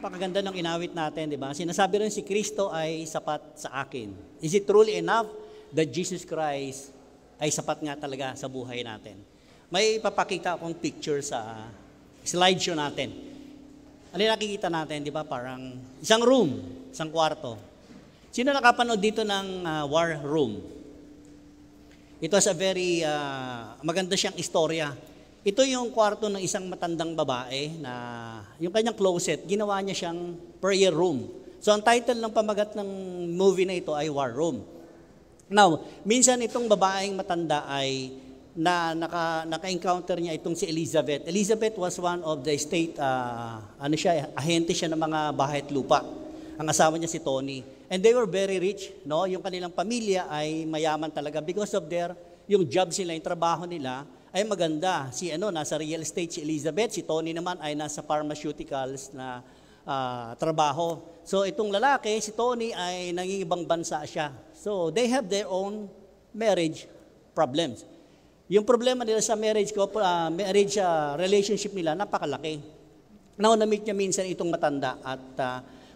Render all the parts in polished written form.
Napakaganda ng inawit natin, di ba? Sinasabi rin si Kristo ay sapat sa akin. Is it truly enough that Jesus Christ ay sapat nga talaga sa buhay natin? May papakita akong picture sa slideshow natin. Ano nakikita natin, di ba? Parang isang room, isang kwarto. Sino nakapanood dito ng War Room? It was a very, maganda siyang istorya. Ito yung kwarto ng isang matandang babae na yung kanyang closet, ginawa niya siyang prayer room. So ang title ng pamagat ng movie na ito ay War Room. Now, minsan itong babaeng matanda ay naka-encounter niya itong si Elizabeth. Elizabeth was one of the state, ahente siya ng mga bahay at lupa. Ang asawa niya si Tony. And they were very rich, no? Yung kanilang pamilya ay mayaman talaga because of yung jobs nila, yung trabaho nila ay maganda. Nasa real estate si Elizabeth, si Tony naman ay nasa pharmaceuticals na trabaho. So itong lalaki, si Tony ay nangingibang bansa siya. So they have their own marriage problems. Yung problema nila sa marriage relationship nila, napakalaki. Now, na-meet niya minsan itong matanda at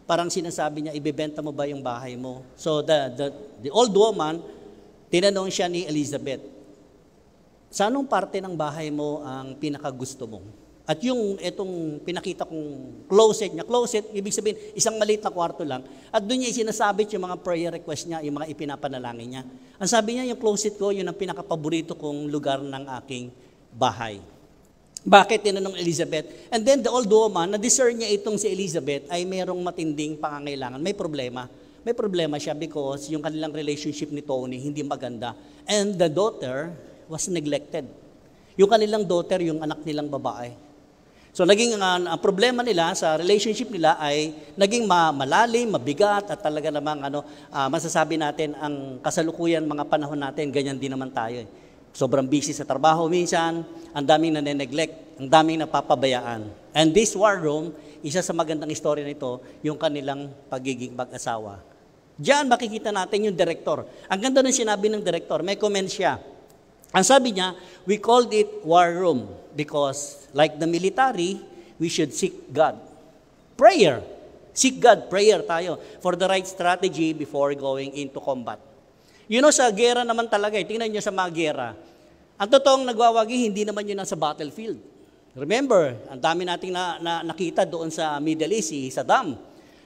parang sinasabi niya, ibebenta mo ba yung bahay mo? So the old woman, tinanong siya ni Elizabeth, sa anong parte ng bahay mo ang pinakagusto mo? At itong pinakita kong closet, ibig sabihin, isang maliit na kwarto lang. At doon niya isinasabit yung mga prayer request niya, yung mga ipinapanalangin niya. Ang sabi niya, yung closet ko, yun ang pinakapaborito kong lugar ng aking bahay. Bakit? Tinanong Elizabeth. And then the old woman, na-discern niya itong si Elizabeth ay mayroong matinding pangangailangan. May problema. May problema siya because yung kanilang relationship ni Tony hindi maganda. And the daughter was neglected. Yung kanilang daughter, yung anak nilang babae. So naging ang problema nila sa relationship nila ay naging malalim, mabigat at talaga namang masasabi natin ang kasalukuyan mga panahon natin, ganyan din naman tayo. Sobrang busy sa trabaho minsan, ang daming nane-neglect, ang daming napapabayaan. And this War Room, isa sa magandang istorya nito, yung kanilang pagiging mag-asawa. Diyan makikita natin yung director. Ang ganda ng sinabi ng director, may comment siya. Ang sabi niya, we called it War Room because like the military, we should seek God. Prayer. Seek God, prayer tayo for the right strategy before going into combat. Sa gera naman talaga, tingnan niyo sa mga gera. Ang totoong nagwawagi, hindi naman yun nasa battlefield. Remember, ang dami nating nakita doon sa Middle East, si Saddam.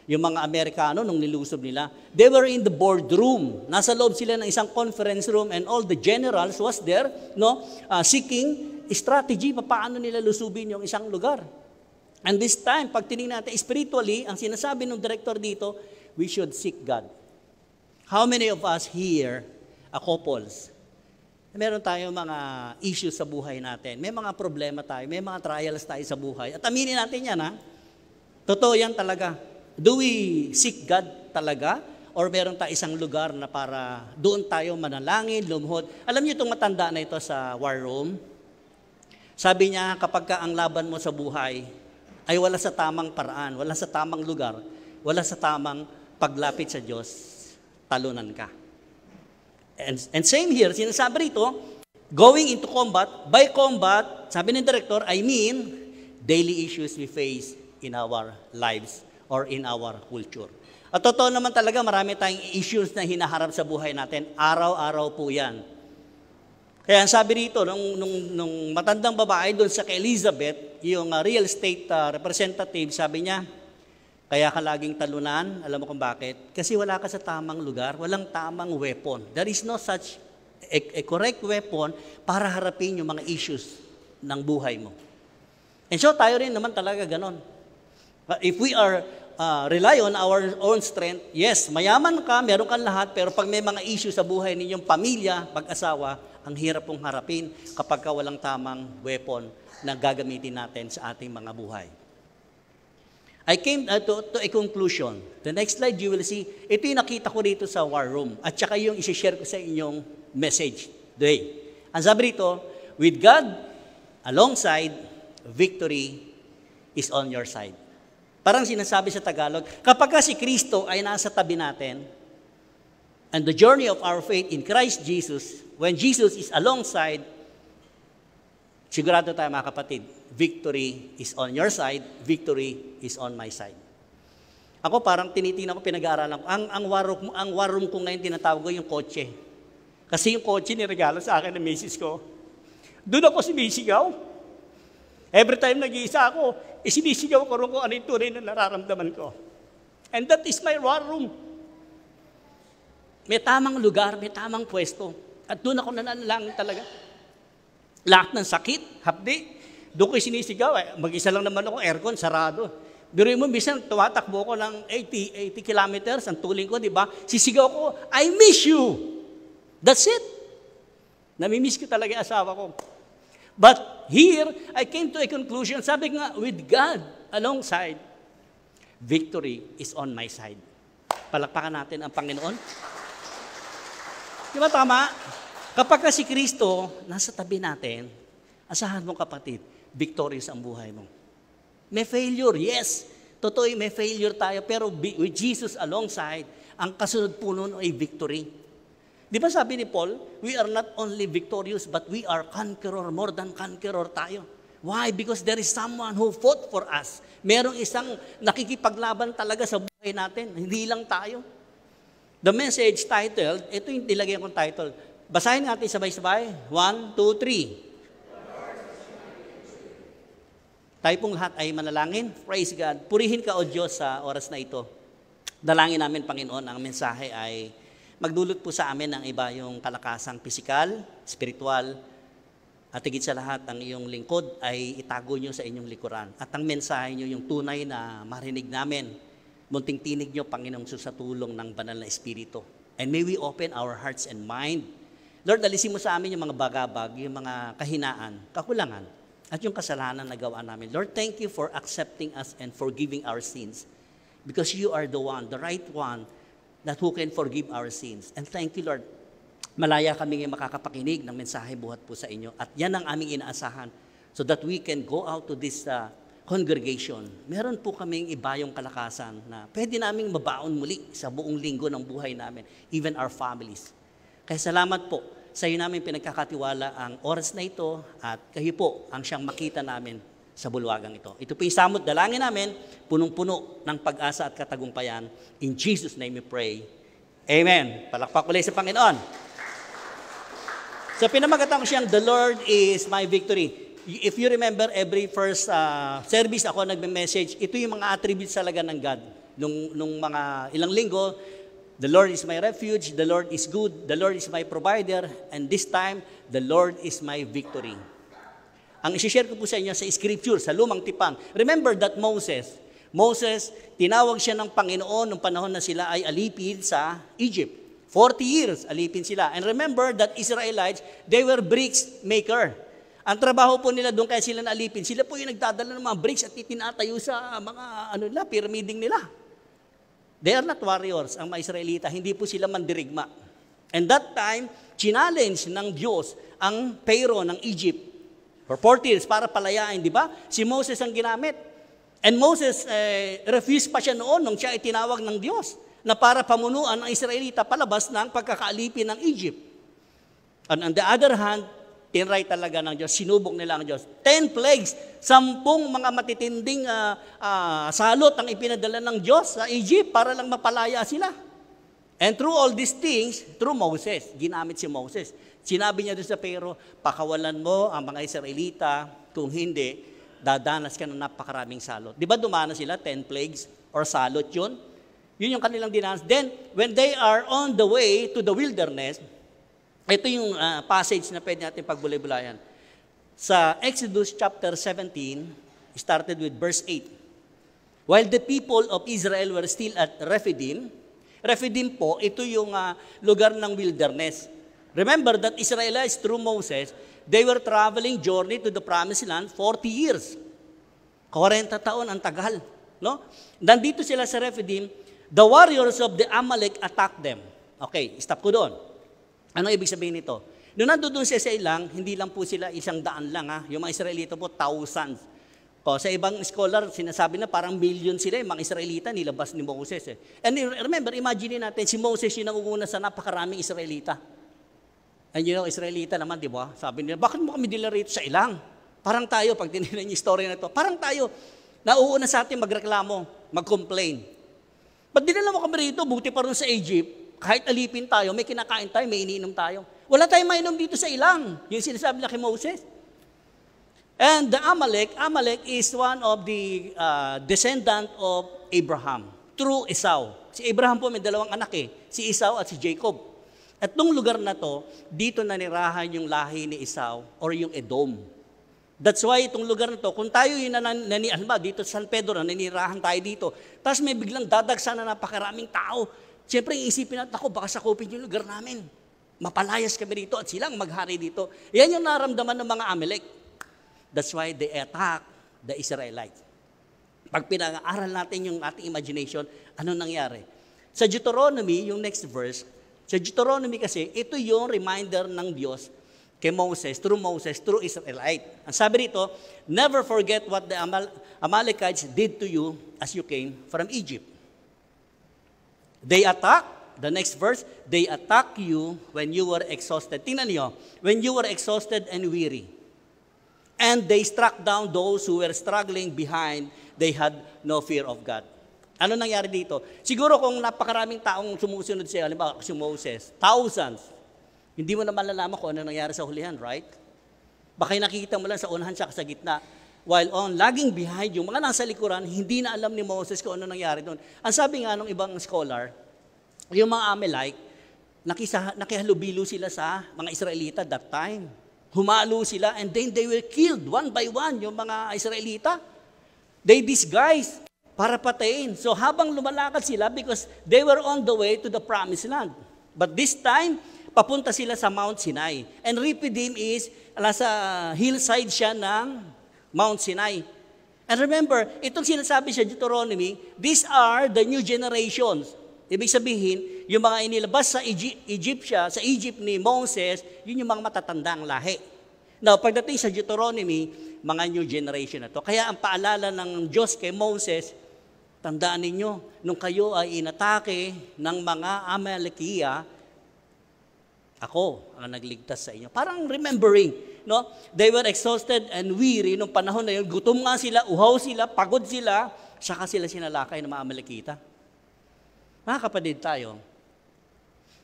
Yung mga Amerikano, nung nilusob nila, they were in the boardroom. Nasa loob sila ng isang conference room and all the generals was there, seeking strategy, paano nila lusubin yung isang lugar. And this time, pag tinignan natin spiritually, ang sinasabi ng director dito, we should seek God. How many of us here, couples, meron tayong mga issues sa buhay natin, may mga problema tayo, may mga trials tayo sa buhay, at aminin natin yan, totoo yan talaga. Do we seek God talaga? Or meron tayo isang lugar na para doon tayo manalangin, lumuhod? Alam niyo itong matanda na ito sa War Room? Sabi niya, kapag ang laban mo sa buhay ay wala sa tamang paraan, wala sa tamang lugar, wala sa tamang paglapit sa Diyos, talunan ka. And same here, sinasabi rito, going into combat, by combat, sabi ng director, I mean, daily issues we face in our lives or in our culture. At totoo naman talaga, marami tayong issues na hinaharap sa buhay natin. Araw-araw po yan. Kaya sabi rito, nung matandang babae doon sa kay Elizabeth, yung real estate representative, sabi niya, kaya ka laging talunan, alam mo kung bakit? Kasi wala ka sa tamang lugar, walang tamang weapon. There is no such a correct weapon para harapin yung mga issues ng buhay mo. And so tayo rin naman talaga ganon. If we are rely on our own strength, yes, mayaman ka, meron kang lahat, pero pag may mga issue sa buhay ninyong pamilya, pag-asawa, ang hirap pong harapin kapag walang tamang weapon na gagamitin natin sa ating mga buhay. I came to a conclusion. The next slide you will see, ito yung nakita ko dito sa War Room at saka yung isi-share ko sa inyong message today. Ang sabi rito, with God alongside, victory is on your side. Parang sinasabi sa Tagalog, kapag si Kristo ay nasa tabi natin, and the journey of our faith in Christ Jesus, when Jesus is alongside, sigurado tayo mga kapatid, victory is on your side, victory is on my side. Ako parang tinitingnan ko, pinag-aaralan ko. Ang war room ko ngayon tinatawag ko yung kotse. Kasi yung kotse niregalo sa akin ng misis ko. Doon ako sumisigaw. Every time nag-iisa ako, sinisigaw ko rin kung ano yung tunay na nararamdaman ko. And that is my war room. May tamang lugar, may tamang pwesto. At doon ako nananalangin talaga. Lahat ng sakit, hapdi. Doon ko sinisigaw. Mag-isa lang naman ako, aircon, sarado. Pero mo, minsan tumatakbo ko ng 80 kilometers, ang tuling ko, di ba? Sisigaw ko, I miss you. That's it. Namimiss ko talaga yung asawa ko. But here, I came to a conclusion. Sabi nga, with God alongside, victory is on my side. Palakpakan natin ang Panginoon. Di ba tama? Kapag si Kristo nasa tabi natin, asahan mo kapatid, victorious ang buhay mo. May failure, yes. Totoo, may failure tayo, pero with Jesus alongside, ang kasunod po nun ay victory. Di ba sabi ni Paul, we are not only victorious, but we are conqueror, more than conqueror tayo. Why? Because there is someone who fought for us. Merong isang nakikipaglaban talaga sa buhay natin, hindi lang tayo. The message titled, ito yung nilagay kong title. Basahin natin sabay-sabay. 1, 2, 3. Tayo pong lahat ay manalangin. Praise God. Purihin ka, O Diyos, sa oras na ito. Dalangin namin, Panginoon, ang mensahe ay magdulot po sa amin ng iba yung kalakasang pisikal, spiritual, at higit sa lahat, ang iyong lingkod ay itago nyo sa inyong likuran. At ang mensahe nyo, yung tunay na marinig namin, munting tinig nyo, Panginoong, sa tulong ng banal na Espiritu. And may we open our hearts and mind. Lord, alisin mo sa amin yung mga bagabag, yung mga kahinaan, kakulangan, at yung kasalanan na gawa namin. Lord, thank you for accepting us and forgiving our sins. Because you are the one, the right one, that who can forgive our sins. And thank you, Lord. Malaya kami ng makakapakinig ng mensahe buhat po sa inyo. At yan ang aming inaasahan so that we can go out to this congregation. Meron po kaming iba yung kalakasan na pwede naming mabaon muli sa buong linggo ng buhay namin, even our families. Kaya salamat po sa iyo namin pinagkakatiwala ang oras na ito at kayo po ang siyang makita namin sa bulwagang ito. Ito po yung samot dalangin namin, punong-puno ng pag-asa at katagumpayan. In Jesus' name we pray. Amen. Palakpak ulit sa Panginoon. So pinamagatan ko siyang, the Lord is my victory. If you remember, every first service ako nagme-message, ito yung mga attributes talaga ng God. Nung mga ilang linggo, the Lord is my refuge, the Lord is good, the Lord is my provider, and this time, the Lord is my victory. Ang isi-share ko po sa inyo sa scripture, sa lumang tipan. Remember that Moses, tinawag siya ng Panginoon nung panahon na sila ay alipin sa Egypt. 40 years alipin sila. And remember that Israelites, they were bricks maker. Ang trabaho po nila doon kaya sila naalipin, sila po yung nagdadala ng mga bricks at itinatayo sa mga pyramiding nila. They are not warriors, ang mga Israelita, hindi po sila mandirigma. And that time, challenge ng Diyos ang Pharaoh ng Egypt for 40 years para palayain, di ba? Si Moses ang ginamit. And Moses refused pa siya noon nung siya itinawag ng Diyos na para pamunuan ang Israelita palabas ng pagkakaalipin ng Egypt. And on the other hand, tinry talaga ng Diyos, sinubok nila ang Diyos. 10 plagues, 10 mga matitinding salot ang ipinadala ng Diyos sa Egypt para lang mapalaya sila. And through all these things, through Moses, ginamit si Moses. Sinabi niya doon sa Pharaoh, pakawalan mo ang mga Israelita, kung hindi, dadanas ka ng napakaraming salot. Di ba dumanas sila, 10 plagues or salot yun? Yun yung kanilang dinanas. Then, when they are on the way to the wilderness, ito yung passage na pwede natin pagbulay-bulayan. Sa Exodus chapter 17, started with verse 8. While the people of Israel were still at Rephidim po, ito yung lugar ng wilderness. Remember that Israelites through Moses, they were traveling journey to the promised land 40 years. 40 taon ang tagal. No? Nandito sila sa Rephidim, the warriors of the Amalek attacked them. Okay, stop ko doon. Ano ibig sabihin nito? Noong nandoon siya sa ilang, hindi lang po sila 100 lang. Yung mga Israelita po, thousands. Sa ibang scholar, sinasabi na parang million sila, yung mga Israelita, nilabas ni Moses. And remember, imagine natin, si Moses yung nangunguna sa napakaraming Israelita. And you know, Israelita naman, di ba? Sabi nila, bakit mo kami dila rito sa ilang? Parang tayo, pag tinignan yung story na ito, parang tayo, nauuna sa atin magreklamo, mag-complain. Pag dinala mo kami rito, buti pa rin sa Egypt, kahit alipin tayo, may kinakain tayo, may iniinom tayo. Wala tayong mainom dito sa ilang. Yung sinasabi na kay Moses. And the Amalek is one of the descendant of Abraham, through Esau. Si Abraham po may dalawang anak si Esau at si Jacob. At nung lugar na to, dito nanirahan yung lahi ni Esau or yung Edom. That's why itong lugar na to, kung tayo yung dito sa San Pedro, nanirahan tayo dito, tapos may biglang dadagsan na napakaraming tao, siyempre iisipin natin, ako, baka sakupin yung lugar namin. Mapalayas kami dito at silang maghari dito. Yan yung naramdaman ng mga Amalek. That's why they attack the Israelites. Pag pinag-aaral natin yung ating imagination, ano nangyari? Sa Deuteronomy, yung next verse, sa Deuteronomy kasi, ito yung reminder ng Diyos kay Moses, through Israelite. Ang sabi rito, never forget what the Amalekites did to you as you came from Egypt. They attack, the next verse, they attack you when you were exhausted. Tingnan niyo, when you were exhausted and weary. And they struck down those who were struggling behind, they had no fear of God. Ano nangyari dito? Siguro kung napakaraming taong sumusunod siya, halimbawa si Moses, thousands, hindi mo na malalaman kung ano nangyari sa hulihan, right? Baka nakikita mo lang sa unahan siya sa gitna. While lagging behind, yung mga nasa likuran, hindi na alam ni Moses kung ano nangyari doon. Ang sabi nga ng ibang scholar, yung mga Amalek, nakihalubilo sila sa mga Israelita that time. Humalo sila and then they were killed one by one, yung mga Israelita. They disguised para patayin. So habang lumalakad sila because they were on the way to the promised land. But this time, papunta sila sa Mount Sinai. And Rephidim is, nasa hillside siya ng Mount Sinai. And remember, itong sinasabi sa Deuteronomy, these are the new generations. Ibig sabihin, yung mga inilabas sa Egypt ni Moses, yun yung mga matatandang lahi. Now, pagdating sa Deuteronomy, mga new generation na to. Kaya ang paalala ng Diyos kay Moses, tandaan ninyo, nung kayo ay inatake ng mga Amalekiya, ako ang nagligtas sa inyo. Parang remembering, no? They were exhausted and weary nung panahon na yun. Gutom nga sila, uhaw sila, pagod sila, saka sila sinalakay ng mga Amalekita. Mga kapatid tayo,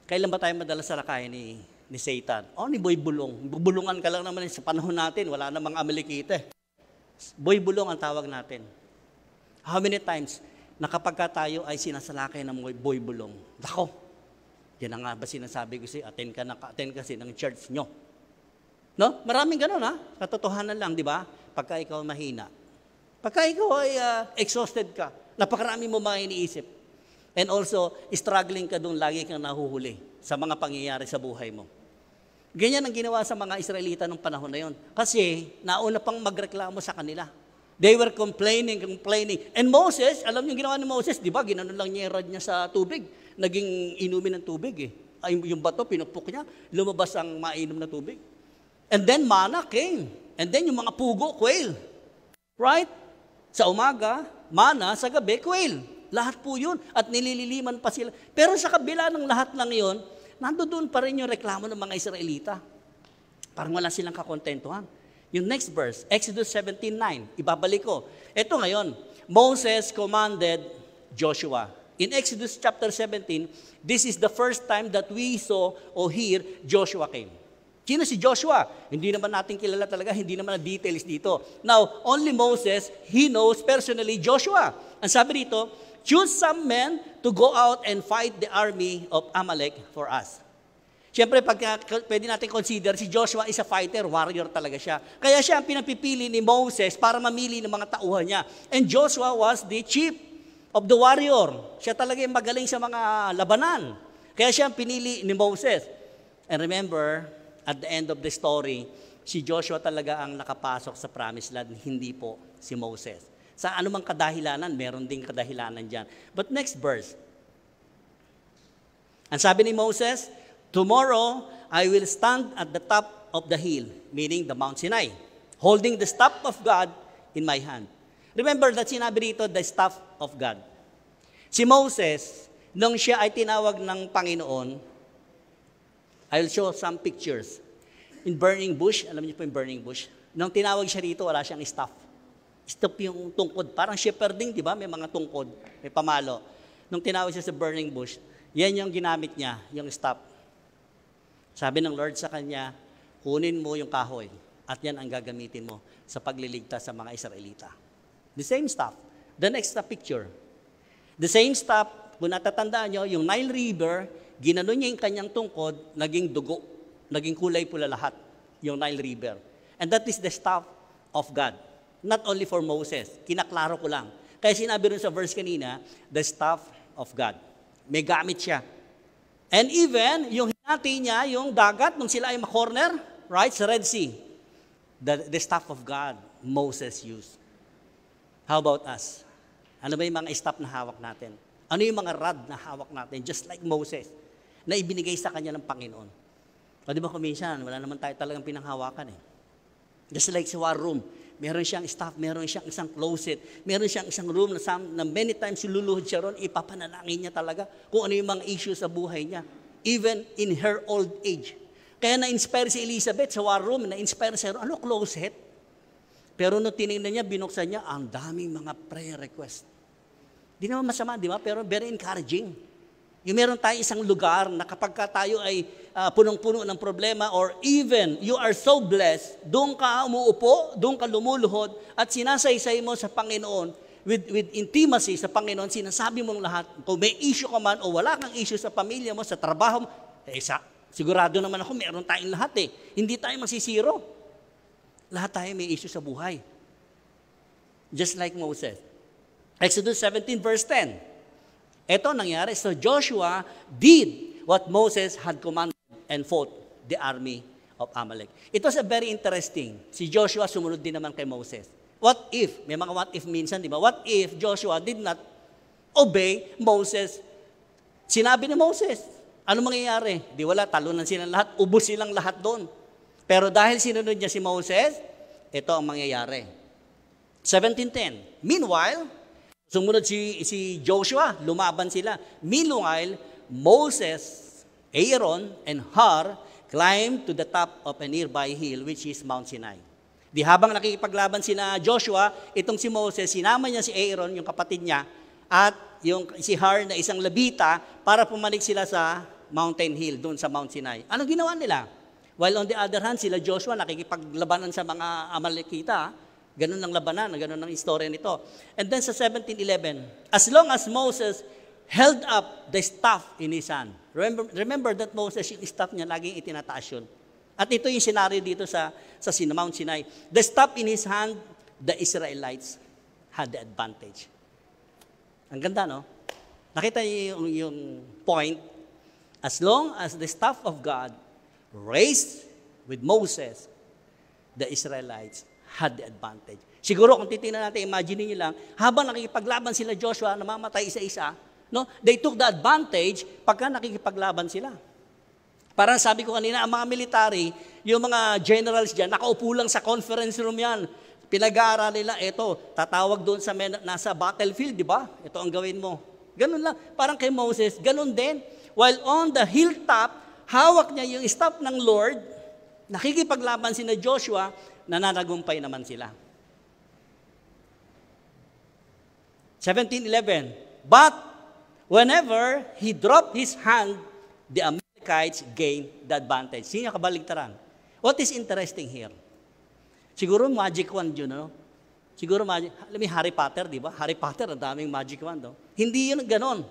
kailan ba tayo madalas sa lakay ni Satan? Ni Boy Bulong. Bubulungan ka lang naman sa panahon natin, wala na mga Amalekita. Boy Bulong ang tawag natin. How many times na kapag tayo ay sinasalakay ng Boy Bulong? Dako! Yan ang nga ba sinasabi ko attend ka kasi ng church nyo. No? Maraming ganun katotohanan lang, di ba? Pagka ikaw mahina. Pagka ikaw ay exhausted ka, napakarami mo mga iniisip. And also, struggling ka doon, lagi kang nahuhuli sa mga pangyayari sa buhay mo. Ganyan ang ginawa sa mga Israelita nung panahon na yon. Kasi, nauna pang magreklamo sa kanila. They were complaining. And Moses, alam niyo ginawa ni Moses, di ba? Ginanon lang niya yung rod niya sa tubig. Naging inumin ng tubig Ay, yung bato, pinupok niya, lumabas ang mainom na tubig. And then manna came. And then yung mga pugo, quail. Right? Sa umaga, manna, sa gabi, quail. Lahat po yun. At nilililiman pa sila. Pero sa kabila ng lahat lang yun, nandoon pa rin yung reklamo ng mga Israelita. Parang wala silang kakontentuhan. Yung next verse, Exodus 17:9, ibabalik ko. Ito ngayon, Moses commanded Joshua. In Exodus chapter 17, this is the first time that we saw or hear Joshua came. Sino si Joshua? Hindi naman natin kilala talaga, hindi naman na details dito. Now, only Moses, he knows personally Joshua. Ang sabi dito, choose some men to go out and fight the army of Amalek for us. Siyempre, pwede natin consider, si Joshua is a fighter, warrior talaga siya. Kaya siya ang pinapipili ni Moses para mamili ng mga tauhan niya. And Joshua was the chief of the warrior. Siya talaga yung magaling sa mga labanan. Kaya siya ang pinili ni Moses. And remember, at the end of the story, si Joshua talaga ang nakapasok sa promised land, hindi po si Moses. Sa anumang kadahilanan, meron ding kadahilanan dyan. But next verse. Ang sabi ni Moses, tomorrow, I will stand at the top of the hill, meaning the Mount Sinai, holding the staff of God in my hand. Remember that sinabi rito, the staff of God. Si Moses, nung siya ay tinawag ng Panginoon, I'll show some pictures. In burning bush, alam niyo po yung burning bush? Nung tinawag siya rito, wala siyang staff. Staff yung tungkod. Parang shepherding, di ba? May mga tungkod, may pamalo. nung tinawag siya sa burning bush, yan yung ginamit niya, yung staff. Sabi ng Lord sa kanya, kunin mo yung kahoy at yan ang gagamitin mo sa pagliligtas sa mga Israelita. The same staff. The next picture. The same staff, kung natatandaan nyo, yung Nile River, ginano niya yung kanyang tungkod, naging dugo, naging kulay pula lahat, yung Nile River. And that is the staff of God. Not only for Moses. Kinaklaro ko lang. Kaya sinabi rin sa verse kanina, the staff of God. May gamit siya. And even, yung hinati niya, yung dagat, nung sila ay makorner, right, sa Red Sea, the staff of God, Moses used. How about us? Ano ba yung mga staff na hawak natin? Ano yung mga rod na hawak natin? Just like Moses, na ibinigay sa kanya ng Panginoon. O di ba kuminsan, wala naman tayo talagang pinanghawakan eh. Just like sa war room, meron siyang staff, meron siyang isang closet, meron siyang isang room na many times luluhod siya ron, ipapanalangin niya talaga kung ano yung mga issues sa buhay niya. Even in her old age. Kaya na-inspire si Elizabeth sa war room, na-inspire siya, ano closet? Pero nung tinignan niya, binuksan niya, ang daming mga prayer request. Di naman masama, di ba? Pero very encouraging. Yung meron tayo isang lugar na kapag tayo ay punong-puno ng problema or even you are so blessed, doon ka umuupo, doon ka lumuluhod at sinasaysay mo sa Panginoon with intimacy sa Panginoon, sinasabi mong lahat, kung may issue ka man o wala kang issue sa pamilya mo, sa trabaho mo, sigurado naman ako meron tayong lahat eh. Hindi tayo masisiro. Lahat tayo may issue sa buhay. Just like Moses. Exodus 17 verse 10. Ito nangyari. So Joshua did what Moses had commanded and fought the army of Amalek. It was a very interesting. Si Joshua sumunod din naman kay Moses. What if? May mga what if minsan, di ba? What if Joshua did not obey Moses? Sinabi ni Moses, ano mangyayari? Di wala, talunan silang lahat, ubos silang lahat doon. Pero dahil sinunod niya si Moses, ito ang mangyayari. 17:10. Meanwhile, sumunod si Joshua, lumaban sila. Meanwhile, Moses, Aaron, and Hur climbed to the top of a nearby hill, which is Mount Sinai. Di habang nakikipaglaban sina Joshua, itong si Moses, sinama niya si Aaron, yung kapatid niya, at yung si Hur na isang Levita, para pumanik sila sa mountain hill, doon sa Mount Sinai. Ano ginawa nila? While on the other hand, sila Joshua nakikipaglabanan sa mga Amalekita. Ganun ang labanan, ganun ang istorya nito. And then sa 17:11, as long as Moses held up the staff in his hand. Remember that Moses, yung staff niya, laging itinataas yun. At ito yung scenario dito sa Mount Sinai. The staff in his hand, the Israelites had the advantage. Ang ganda, no? Nakita niyo yung point. As long as the staff of God raised with Moses, the Israelites had the advantage. Siguro kung titingnan natin, imagine niyo lang, habang nakikipaglaban sila Joshua, namamatay isa-isa, no? They took the advantage pagka nakikipaglaban sila. Parang sabi ko kanina, ang mga military, yung mga generals dyan, nakaupo lang sa conference room yan. Pinag-aaral nila, eto, tatawag doon sa nasa battlefield, di ba? Ito ang gawin mo. Ganun lang. Parang kay Moses, ganun din. While on the hilltop, hawak niya yung staff ng Lord, nakikipaglaban sina Joshua, nananagumpay naman sila. 17:11. But whenever he dropped his hand, the Amalekites gained the advantage. Sino kabaligtaran? What is interesting here? Siguro magic wand yun, no? Siguro magic. Alam mo, Harry Potter, di ba? Harry Potter, ang daming magic wand, no? Hindi yun ganon.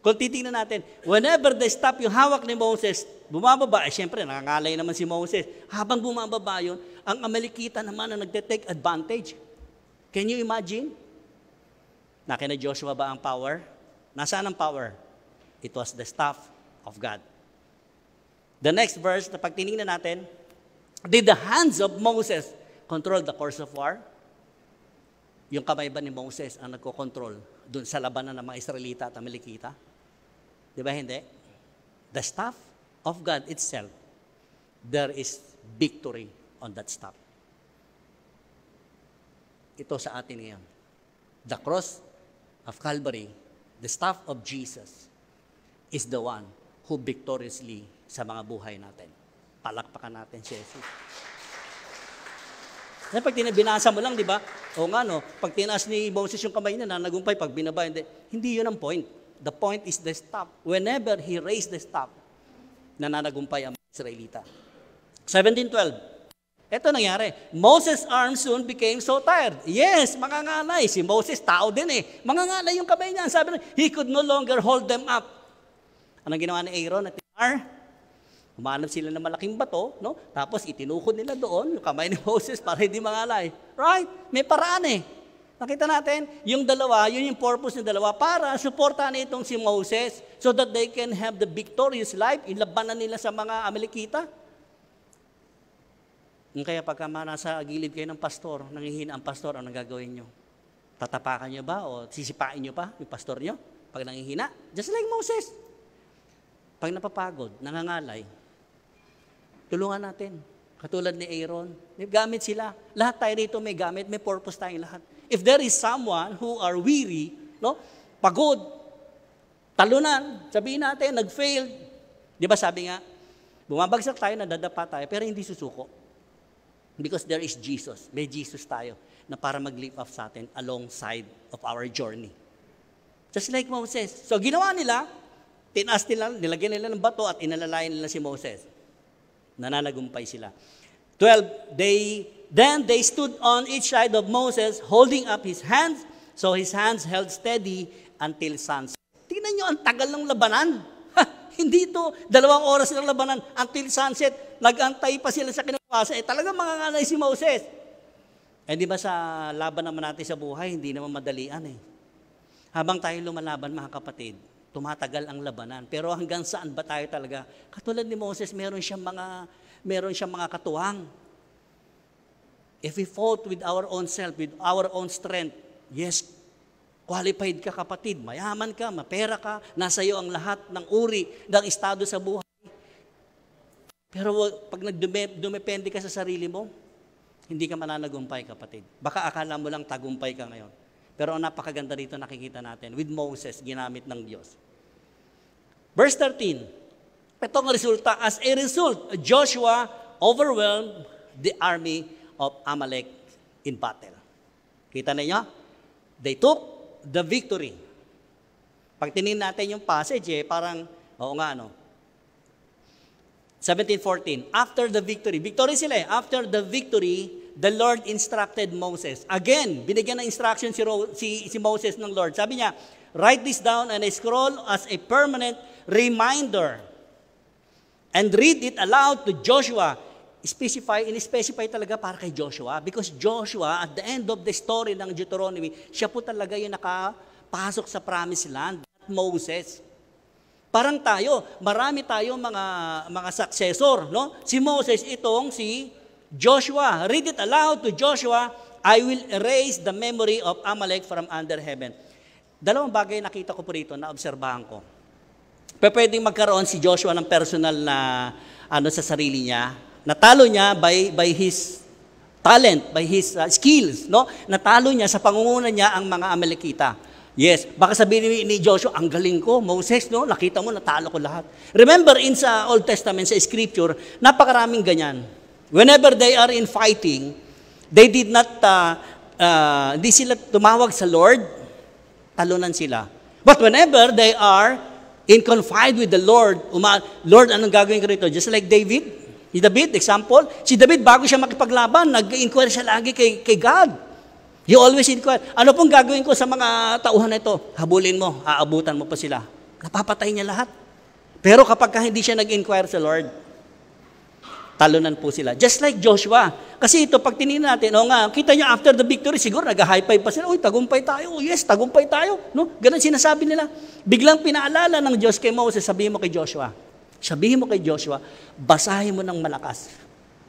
Kung titingnan natin, whenever they stop yung hawak ni Moses, bumababa, siyempre, nakangalay naman si Moses. Habang bumababa yun, ang Amalekita naman na nagte-take advantage. Can you imagine? Nakina Joshua ba ang power? Nasaan ang power? It was the staff of God. The next verse, na pag tinignan natin, did the hands of Moses control the course of war? Yung kamay ba ni Moses ang nagko-control doon sa labanan ng mga Israelita at Amalekita? Di ba hindi? The staff of God itself, there is victory on that staff. Ito sa atin ngayon. The cross of Calvary, the staff of Jesus, is the one who victoriously sa mga buhay natin. Palakpakan natin si Jesus. Kasi pag binasa mo lang, di ba? O nga, no? Pag tinaas ni Moses yung kamay niya, nanagumpay, pag binaba, hindi yun ang point. The point is the staff. Whenever he raised the staff, nananagumpay ang Israelita. 17:12. Ito nangyari. Moses' arms soon became so tired. Yes, mangangalay. Si Moses, tao din eh. Mangangalay yung kamay niya. Sabi na, he could no longer hold them up. Anong ginawa ni Aaron at Tamar? Humanap sila ng malaking bato, no? Tapos itinukod nila doon yung kamay ni Moses para hindi mangalay. Right? May paraan eh. Nakita natin, yung dalawa, yun yung purpose ng dalawa para suportahan itong si Moses so that they can have the victorious life. Ilabanan nila sa mga Amalekita. Kaya pagka nasa gilid kayo ng pastor, nangihina ang pastor, anong gagawin nyo? Tatapakan nyo ba o sisipain nyo pa yung pastor nyo pag nangihina? Just like Moses. Pag napapagod, nangangalay, tulungan natin. Katulad ni Aaron, may gamit sila. Lahat tayo rito may gamit, may purpose tayong lahat. If there is someone who are weary, no, pagod, talunan, sabihin natin, nag-failed. Di ba sabi nga, bumabagsak tayo, nadadapa tayo, pero hindi susuko. Because there is Jesus. May Jesus tayo na para mag-lift up sa atin alongside of our journey. Just like Moses. So ginawa nila, tinaas nila, nilagyan nila ng bato at inalalayan nila si Moses. Nananagumpay sila. 12, then they stood on each side of Moses, holding up his hands, so his hands held steady until sunset. Tingnan nyo, ang tagal ng labanan. Hindi ito, 2 oras ng labanan until sunset. Nag-antay pa sila sa kinawasa. Talagang mangangalay si Moses. Di ba sa laban naman natin sa buhay, hindi naman madalian eh. Habang tayo lumalaban, mga kapatid, tumatagal ang labanan. Pero hanggang saan ba tayo talaga? Katulad ni Moses, meron siyang mga katuwang. If we fought with our own self, with our own strength, yes, qualified ka kapatid, mayaman ka, mapera ka, nasa iyo ang lahat ng uri ng estado sa buhay. Pero pag dumepende ka sa sarili mo, hindi ka mananagumpay kapatid. Baka akala mo lang tagumpay ka ngayon. Pero ang napakaganda dito nakikita natin, with Moses, ginamit ng Diyos. Verse 13, itong resulta, as a result, Joshua overwhelmed the army of Amalek in battle. Kita ninyo? They took the victory. Pag tinin natin yung passage, parang, oo nga, 17:14, after the victory sila eh. After the victory, the Lord instructed Moses. Again, binigyan ng instruction si Moses ng Lord. Sabi niya, write this down on a scroll as a permanent reminder and read it aloud to Joshua. In-specify talaga para kay Joshua because Joshua, at the end of the story ng Deuteronomy, siya po talaga yung nakapasok sa promised land, not Moses. Parang tayo, marami tayong mga successor, no? Si Moses itong si Joshua. Read it aloud to Joshua, I will erase the memory of Amalek from under heaven. 2 bagay nakita ko po rito, na obserbahan ko. Pwedeng magkaroon si Joshua ng personal na sa sarili niya. Natalo niya by his talent, by his skills, no? Natalo niya sa pangunguna niya ang mga Amalekita. Yes, baka sabihin ni Joshua, ang galing ko, Moses, no? Nakita mo, natalo ko lahat. Remember, sa Old Testament, sa Scripture, napakaraming ganyan. Whenever they are in fighting, they did not, hindi sila tumawag sa Lord, talunan sila. But whenever they are in confide with the Lord, Lord, anong gagawin ko rito? Just like David. Si David, example, si David bago siya makipaglaban, nag-inquire siya lagi kay God. He always inquire, ano pong gagawin ko sa mga tauhan na ito? Habulin mo, aabutan mo pa sila. Napapatay niya lahat. Pero kapag hindi siya nag-inquire sa Lord, talunan po sila. Just like Joshua. Kasi ito, pag tinignan natin, kita niyo after the victory, siguro nag-high five pa sila, uy, tagumpay tayo, yes, tagumpay tayo. No? Ganun sinasabi nila. Biglang pinaalala ng Diyos kay Moses, sabihin mo kay Joshua, basahin mo ng malakas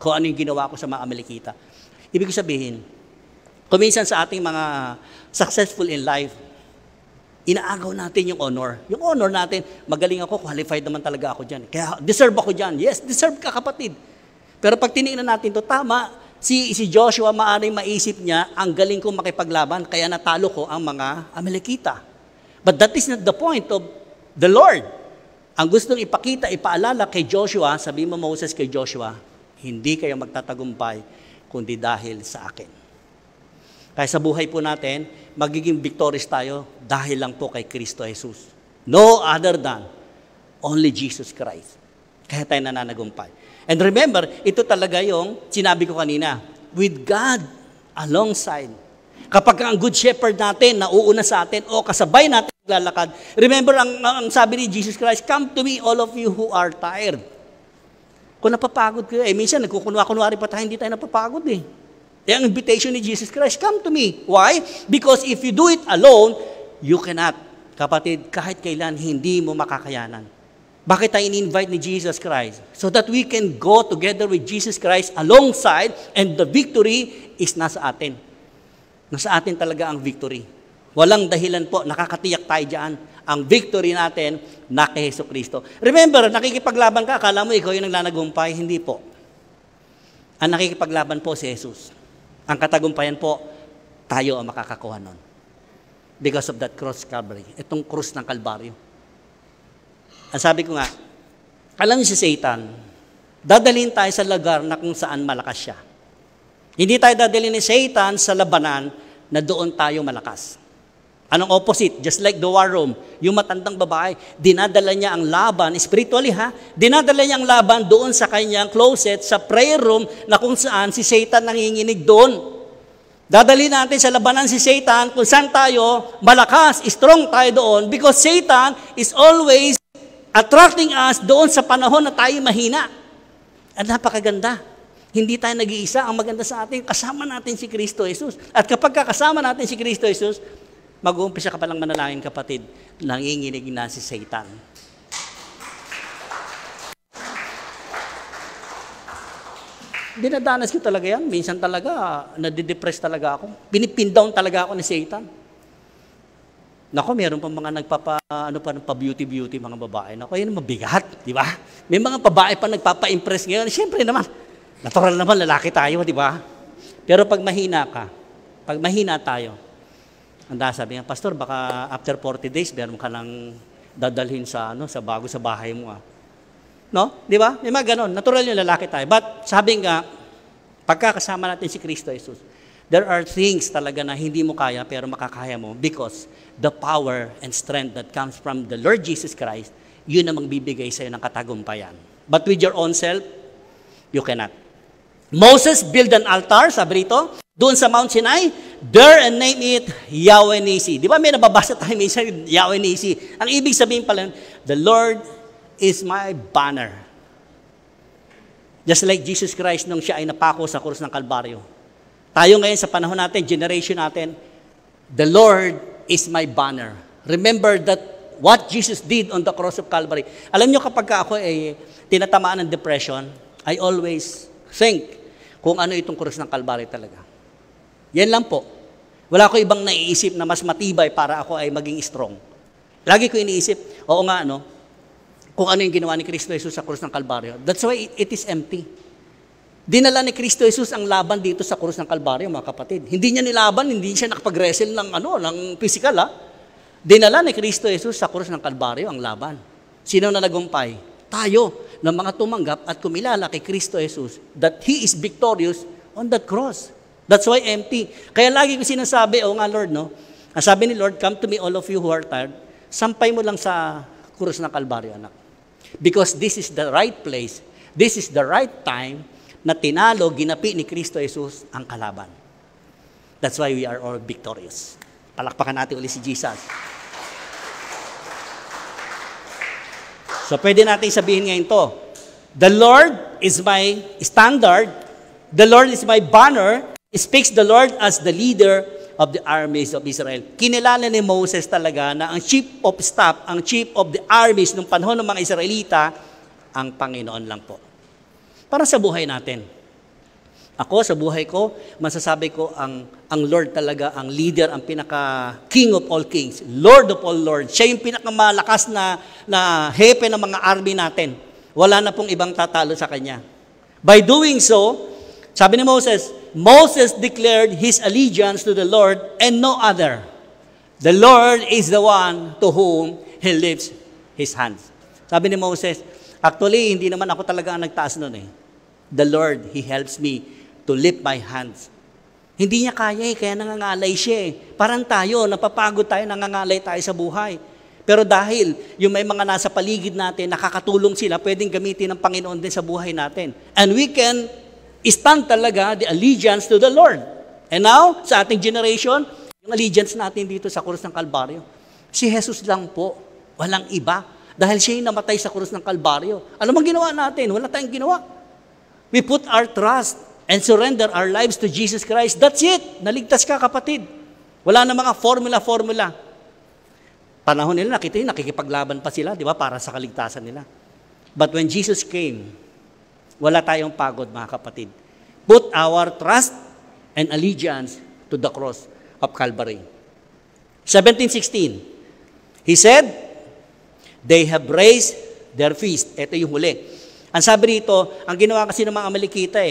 kung ano yung ginawa ko sa mga Amalekita. Ibig sabihin, kuminsan sa ating mga successful in life, inaagaw natin yung honor. Yung honor natin, magaling ako, qualified naman talaga ako dyan. Kaya deserve ako dyan. Yes, deserve ka kapatid. Pero pag tinignan natin to, tama, si Joshua maaaring maisip niya, ang galing kong makipaglaban, kaya natalo ko ang mga Amalekita. But that is not the point of the Lord. Ang gustong ipaalala kay Joshua, sabihin mo Moses kay Joshua, hindi kayo magtatagumpay kundi dahil sa akin. Kaya sa buhay po natin, magiging victorious tayo dahil lang po kay Kristo Jesus. No other than only Jesus Christ. Kaya tayo nananagumpay. And remember, ito talaga yung sinabi ko kanina, with God alongside. Kapag ang good shepherd natin, nauuna sa atin, o kasabay natin lalakad, remember, ang sabi ni Jesus Christ, come to me, all of you who are tired. Kung napapagod kayo, minsan nagkukunwa-kunwari pa tayo, hindi tayo napapagod eh. Ang invitation ni Jesus Christ, come to me. Why? Because if you do it alone, you cannot. Kapatid, kahit kailan, hindi mo makakayanan. Bakit tayo in-invite ni Jesus Christ? So that we can go together with Jesus Christ alongside, and the victory is nasa atin. Nasa atin talaga ang victory. Walang dahilan po, nakakatiyak tayo dyan. Ang victory natin na kay Jesucristo. Remember, nakikipaglaban ka, akala mo ikaw yung naglanagumpay. Hindi po. Ang nakikipaglaban po si Jesus. Ang katagumpayan po, tayo ang makakakuha nun. Because of that cross Calvary. Itong krus ng Kalbaryo. Ang sabi ko nga, alam niyo si Satan, dadalhin tayo sa lugar na kung saan malakas siya. Hindi tayo dadalhin ni Satan sa labanan na doon tayo malakas. Anong opposite? Just like the war room, yung matandang babae, dinadala niya ang laban, spiritually dinadala niya ang laban doon sa kanyang closet, sa prayer room, na kung saan si Satan nanginginig doon. Dadali natin sa labanan si Satan kung saan tayo malakas, strong tayo doon, because Satan is always attracting us doon sa panahon na tayo mahina. At napakaganda. Hindi tayo nag-iisa. Ang maganda sa atin, kasama natin si Kristo Jesus. At kapag kasama natin si Kristo Jesus, mag-uumpisa ka palang manalangin, kapatid, nanginginig na si Satan. Dinadanas ko talaga yan. Minsan talaga, nadidepress talaga ako. Pinipin down talaga ako ni Satan. Nako, meron pa mga nagpa-beauty mga babae. Nako, yun mabigat, di ba? May mga babae pa nagpapa-impress ngayon. Siyempre naman, natural naman, lalaki tayo, di ba? Pero pag mahina ka, pag mahina tayo, anda sabi nga, Pastor, baka after 40 days, meron ka lang dadalhin sa bago sa bahay mo. No? Di ba? May mga ganon. Natural yung lalaki tayo. But sabi nga, pagkakasama natin si Kristo Jesus, there are things talaga na hindi mo kaya pero makakaya mo because the power and strength that comes from the Lord Jesus Christ, yun ang magbibigay sa'yo ng katagumpayan. But with your own self, you cannot. Moses built an altar, sabi rito, doon sa Mount Sinai, there and name it Yahweh Nisi. Di ba may nababasa tayo minsan, Yahweh Nisi? Ang ibig sabihin pala, the Lord is my banner. Just like Jesus Christ nung siya ay napako sa krus ng Kalbaryo. Tayo ngayon sa panahon natin, generation natin, the Lord is my banner. Remember that what Jesus did on the cross of Calvary. Alam nyo, kapag ako ay tinatamaan ng depression, I always think kung ano itong krus ng Calvary talaga. Yan lang po. Wala ko ibang naiisip na mas matibay para ako ay maging strong. Lagi ko iniisip, oo nga, kung ano yung ginawa ni Kristo Jesus sa krus ng Kalbaryo. That's why it is empty. Dinala ni Kristo Jesus ang laban dito sa krus ng Kalbaryo, mga kapatid. Hindi niya nilaban, hindi siya nakapag-wrestle ng physical, Dinala ni Kristo Jesus sa krus ng Kalbaryo ang laban. Sino na nagumpay? Tayo, ng mga tumanggap at kumilala kay Kristo Jesus that He is victorious on that cross. That's why empty. Kaya lagi ko sinasabi, nga Lord, ang sabi ni Lord, come to me all of you who are tired, sampay mo lang sa krus ng Kalbaryo, anak. Because this is the right place, this is the right time na tinalo, ginapi ni Kristo Jesus ang kalaban. That's why we are all victorious. Palakpakan natin ulit si Jesus. So pwede natin sabihin ngayon to, the Lord is my standard, the Lord is my banner, speaks the Lord as the leader of the armies of Israel. Kinilala ni Moses talaga na ang chief of staff, ang chief of the armies nung panahon ng mga Israelita, ang Panginoon lang po. Para sa buhay natin. Ako, sa buhay ko, masasabi ko, ang Lord talaga, ang leader, ang pinaka-king of all kings, Lord of all lords. Siya yung pinakamalakas na hepe ng mga army natin. Wala na pong ibang tatalo sa Kanya. By doing so, sabi ni Moses, Moses declared his allegiance to the Lord and no other. The Lord is the one to whom he lifts his hands. Sabi ni Moses, actually, hindi naman ako talaga ang nagtaas nun . The Lord, He helps me to lift my hands. Hindi niya kaya kaya nangangalay siya . Parang tayo, napapagod tayo, nangangalay tayo sa buhay. Pero dahil yung may mga nasa paligid natin, nakakatulong sila, pwedeng gamitin ng Panginoon din sa buhay natin. And we can stand talaga the allegiance to the Lord. And now, sa ating generation, yung allegiance natin dito sa krus ng Kalbaryo, si Jesus lang po, walang iba. Dahil siya yung namatay sa krus ng Kalbaryo. Ano mang ginawa natin? Wala tayong ginawa. We put our trust and surrender our lives to Jesus Christ. That's it. Naligtas ka, kapatid. Wala na mga formula. Panahon nila, nakita nyo, nakikipaglaban pa sila, di ba, para sa kaligtasan nila. But when Jesus came, wala tayong pagod, mga kapatid. Put our trust and allegiance to the cross of Calvary. 17:16, He said, they have raised their feast. Ito yung huli. Ang sabi rito, ang ginawa kasi ng mga Amalekita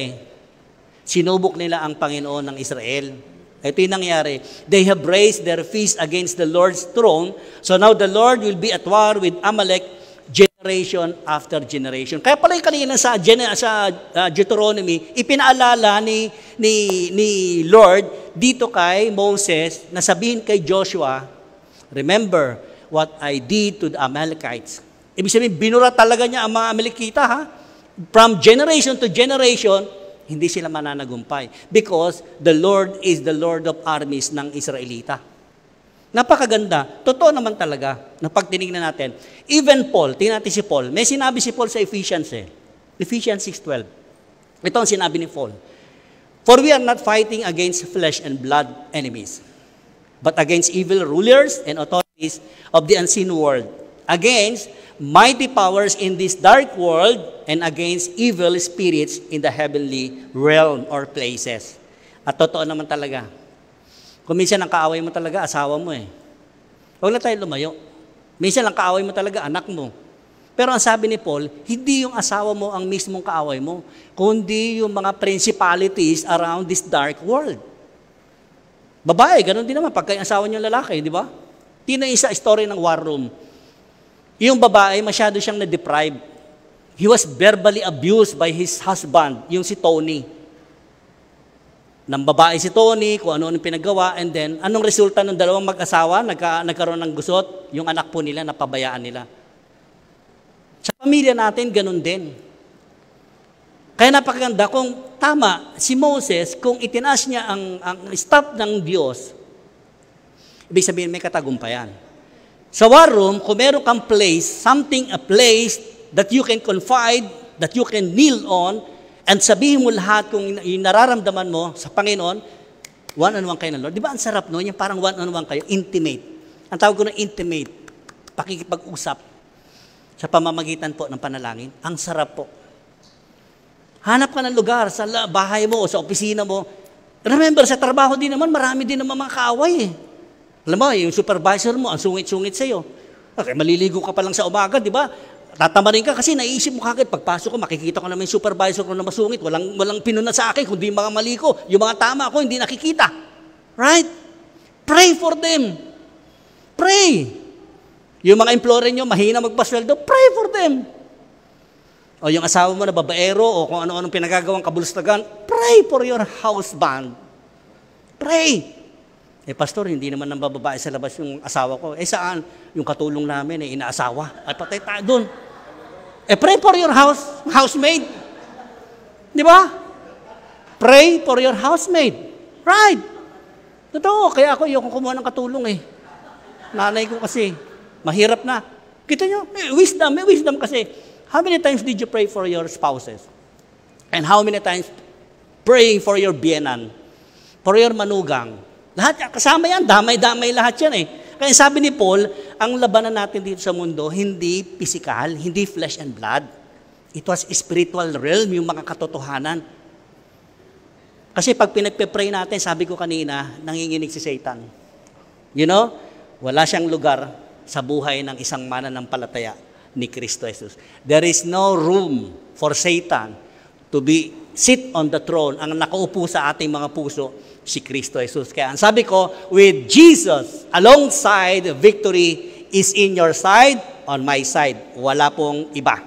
sinubok nila ang Panginoon ng Israel. Ito yung nangyari. They have raised their feast against the Lord's throne. So now the Lord will be at war with Amalek generation after generation. Kaya pala yung kanina sa Deuteronomy, ipinaalala ni Lord dito kay Moses na sabihin kay Joshua, remember what I did to the Amalekites. Ibig sabihin, binura talaga niya ang mga Amalekita, ha? From generation to generation, hindi sila mananagumpay. Because the Lord is the Lord of armies ng Israelita. Napakaganda. Totoo naman talaga na pag tinignan natin. Even Paul, tingnan natin si Paul. May sinabi si Paul sa Ephesians Ephesians 6:12. Ito ang sinabi ni Paul. For we are not fighting against flesh and blood enemies, but against evil rulers and authorities of the unseen world, against mighty powers in this dark world, and against evil spirits in the heavenly realm or places. At totoo naman talaga. Kung minsan ang kaaway mo talaga, asawa mo Huwag na tayo lumayo. Minsan ang kaaway mo talaga, anak mo. Pero ang sabi ni Paul, hindi yung asawa mo ang mismong kaaway mo, kundi yung mga principalities around this dark world. Babae, ganun din naman, pagka yung asawa niyo lalaki, di ba? Tina isa story ng war room. Yung babae, masyado siyang na-deprive. He was verbally abused by his husband, yung si Tony. Nang babae si Tony, kung ano-ano pinagawa, and then, anong resulta ng dalawang mag-asawa? Nagkaroon ng gusot, yung anak po nila, napabayaan nila. Sa pamilya natin, ganun din. Kaya napakaganda, kung tama, si Moses, kung itinaas niya ang staff ng Diyos, ibig sabihin may katagumpayan. Sa war room, kung meron kang place, a place that you can confide, that you can kneel on, and sabihin mo lahat kung yung nararamdaman mo sa Panginoon, one-on-one kayo ng Lord. Di ba ang sarap no? Yung parang one-on-one kayo, intimate. Ang tawag ko ng intimate, pakikipag-usap sa pamamagitan po ng panalangin. Ang sarap po. Hanap ka ng lugar sa bahay mo o sa opisina mo. Remember, sa trabaho din naman, marami din naman mga kaaway Alam mo, yung supervisor mo, ang sungit-sungit sa'yo. Okay, maliligo ka pa lang sa umaga, di ba? Tatamarin ka kasi naisip mo kagad, pagpasok ko, makikita ko naman yung supervisor ko na masungit, walang pinuna sa akin, kundi mga mali ko. Yung mga tama ko, hindi nakikita. Right? Pray for them. Pray. Yung mga employer nyo, mahina magpasweldo, pray for them. O yung asawa mo na babaero, o kung ano-anong pinagagawang kabulustagan, pray for your husband. Pray. Pastor, hindi naman nang bababae sa labas yung asawa ko. Saan? Yung katulong namin, inaasawa. At patay tayo doon. Pray for your housemaid. Di ba? Pray for your housemaid. Right. Totoo, kaya ako yung kumuha ng katulong Nanay ko kasi, mahirap na. Kita nyo, may wisdom kasi. How many times did you pray for your spouses? And how many times praying for your biyenan? For your manugang? Lahat, kasama yan, damay-damay lahat yan Kaya sabi ni Paul, ang labanan natin dito sa mundo, hindi physical, hindi flesh and blood. It was spiritual realm, yung mga katotohanan. Kasi pag pinagpe-pray natin, sabi ko kanina, nanginginig si Satan. You know, wala siyang lugar sa buhay ng isang mananampalataya ni Kristo Jesus. There is no room for Satan to sit on the throne. Ang nakaupo sa ating mga puso, si Kristo Jesus. Kaya ang sabi ko, with Jesus alongside, victory is in your side, on my side. Wala pong iba.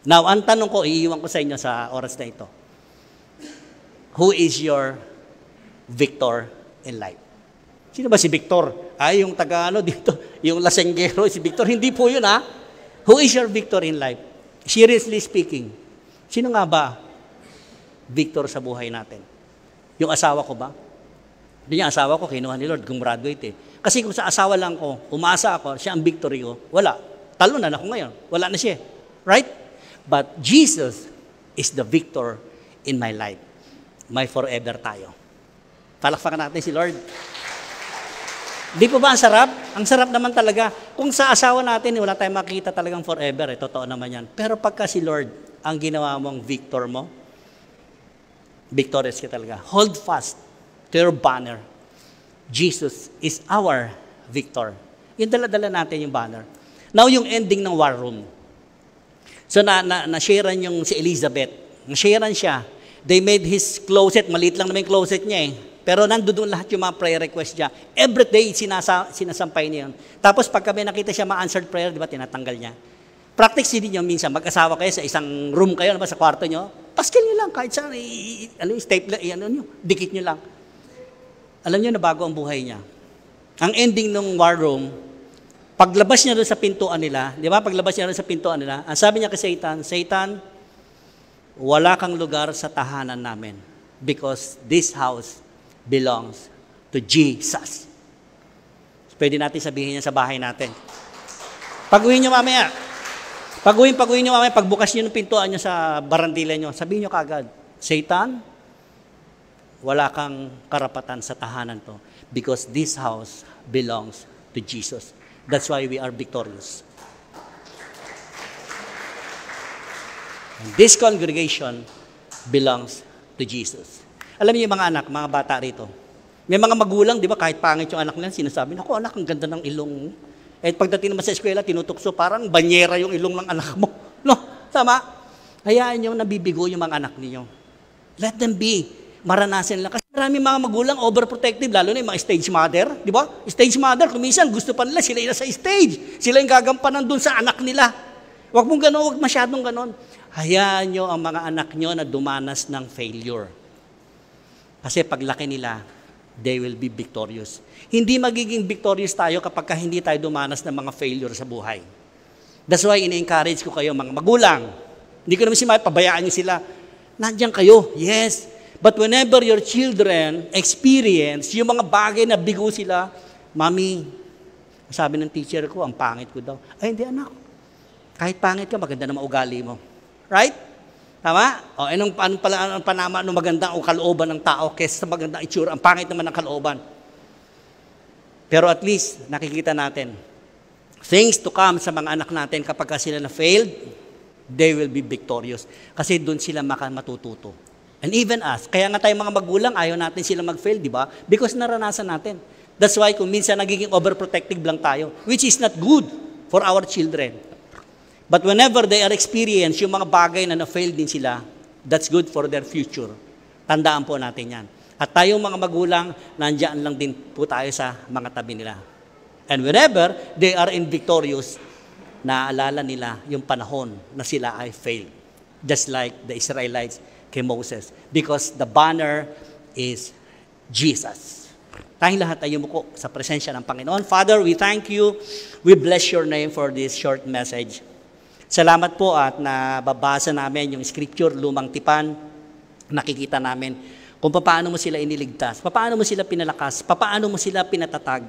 Now, ang tanong ko, iiwan ko sa inyo sa oras na ito. Who is your victor in life? Sino ba si Victor? Ay, yung taga-ano dito, yung lasenggero, si Victor. Hindi po yun, ha? Who is your victor in life? Seriously speaking, sino nga ba victor sa buhay natin? Yung asawa ko ba? Hindi yung asawa ko, kinuha ni Lord, gumraduate eh. Kasi kung sa asawa lang ko, umasa ako, siya ang victory ko, wala. Talunan ako ngayon. Wala na siya. Right? But Jesus is the victor in my life. May forever tayo. Palakpakan natin si Lord. Di po ba ang sarap? Ang sarap naman talaga. Kung sa asawa natin, wala tayong makita talagang forever. Totoo naman yan. Pero pagka si Lord, ang ginawa mong victor mo, victorious ka talaga. Hold fast to your banner. Jesus is our victor. Yung dala-dala natin yung banner. Now, yung ending ng war room. So, na-sharean yung si Elizabeth. Na-sharean siya. They made his closet. Maliit lang naman yung closet niya eh. Pero nandoon lahat yung mga prayer request niya. Every day, sinasampay niya yun. Tapos, pag kami nakita siya ma-answered prayer, di ba, tinatanggal niya. Practice din niyo minsan. Mag-asawa kayo sa isang room kayo, sa kwarto niyo. Paskel niyo lang, kahit saan, staple, dikit niyo lang. Alam niyo na bago ang buhay niya. Ang ending ng war room, paglabas niya doon sa pintuan nila, di ba, paglabas niya doon sa pintuan nila, ang sabi niya kay Satan, Satan, wala kang lugar sa tahanan namin because this house belongs to Jesus. Pwede natin sabihin niya sa bahay natin. Pag-uwi niyo mamaya, pagbukas niyo ng pintuan niyo sa barandila niyo, sabihin niyo kagad, Satan, wala kang karapatan sa tahanan to because this house belongs to Jesus. That's why we are victorious. And this congregation belongs to Jesus. Alam niyo yung mga anak, mga bata rito. May mga magulang, di ba, kahit pangit yung anak nila, sinasabi, naku anak, ang ganda ng ilong. Eh pagdating naman sa eskwela, tinutukso, parang banyera yung ilong ng anak mo. No, tama? Hayaan niyo nabibigo yung mga anak niyo. Let them be. Maranasan lang. Kasi maraming mga magulang overprotective, lalo na yung mga stage mother, di ba? Stage mother, kuminsan gusto pa nila, sila yung nasa stage. Sila yung gagampanan dun sa anak nila. Huwag mong gano'n, huwag masyadong gano'n. Hayaan niyo ang mga anak niyo na dumanas ng failure. Kasi paglaki nila, they will be victorious. Hindi magiging victorious tayo kapag hindi tayo dumanas ng mga failure sa buhay. That's why ina-encourage ko kayo mga magulang. Hindi ko naman pabayaan niyo sila. Nandiyan kayo, yes. But whenever your children experience yung mga bagay na bigo sila, Mami, sabi ng teacher ko, ang pangit ko daw. Ay, hindi anak. Kahit pangit ka, maganda na maugali mo. Right? Tama? O, anong panama, anong magandang o kalooban ng tao kaysa sa magandang itsura. Ang pangit naman ng kalooban. Pero at least, nakikita natin, things to come sa mga anak natin kapag sila na failed, they will be victorious. Kasi doon sila matututo. And even us, kaya nga tayong mga magulang, ayaw natin sila mag-fail, di ba? Because naranasan natin. That's why kung minsan nagiging overprotective lang tayo, which is not good for our children. But whenever they are experience yung mga bagay na na-fail din sila, that's good for their future. Tandaan po natin yan. At tayong mga magulang, nandiyan lang din po tayo sa mga tabi nila. And whenever they are in victorious, naaalala nila yung panahon na sila ay failed. Just like the Israelites kay Moses. Because the banner is Jesus. Tayong lahat ay yumuko sa presensya ng Panginoon. Father, we thank you. We bless your name for this short message. Salamat po at nababasa namin yung scripture, lumang tipan, nakikita namin kung paano mo sila iniligtas, paano mo sila pinalakas, paano mo sila pinatatag.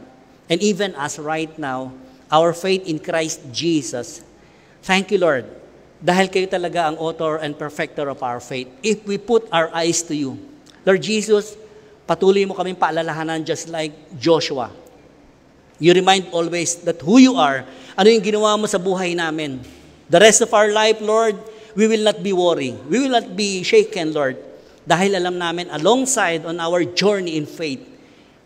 And even as right now, our faith in Christ Jesus, thank you Lord, dahil kayo talaga ang author and perfecter of our faith. If we put our eyes to you, Lord Jesus, patuloy mo kaming paalalahanan just like Joshua. You remind always that who you are, ano yung ginawa mo sa buhay namin. The rest of our life, Lord, we will not be worried. We will not be shaken, Lord. Dahil alam namin, alongside on our journey in faith,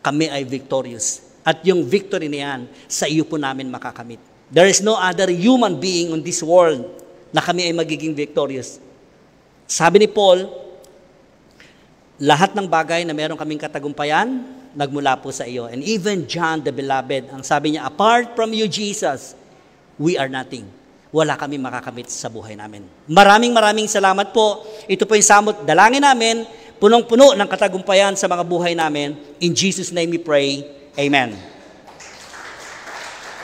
kami ay victorious. At yung victory na yan, sa iyo po namin makakamit. There is no other human being on this world na kami ay magiging victorious. Sabi ni Paul, lahat ng bagay na meron kaming katagumpayan, nagmula po sa iyo. And even John the Beloved, ang sabi niya, apart from you, Jesus, we are nothing. Wala kami makakamit sa buhay namin. Maraming salamat po. Ito po yung samot dalangin namin, punong-puno ng katagumpayan sa mga buhay namin. In Jesus' name we pray. Amen.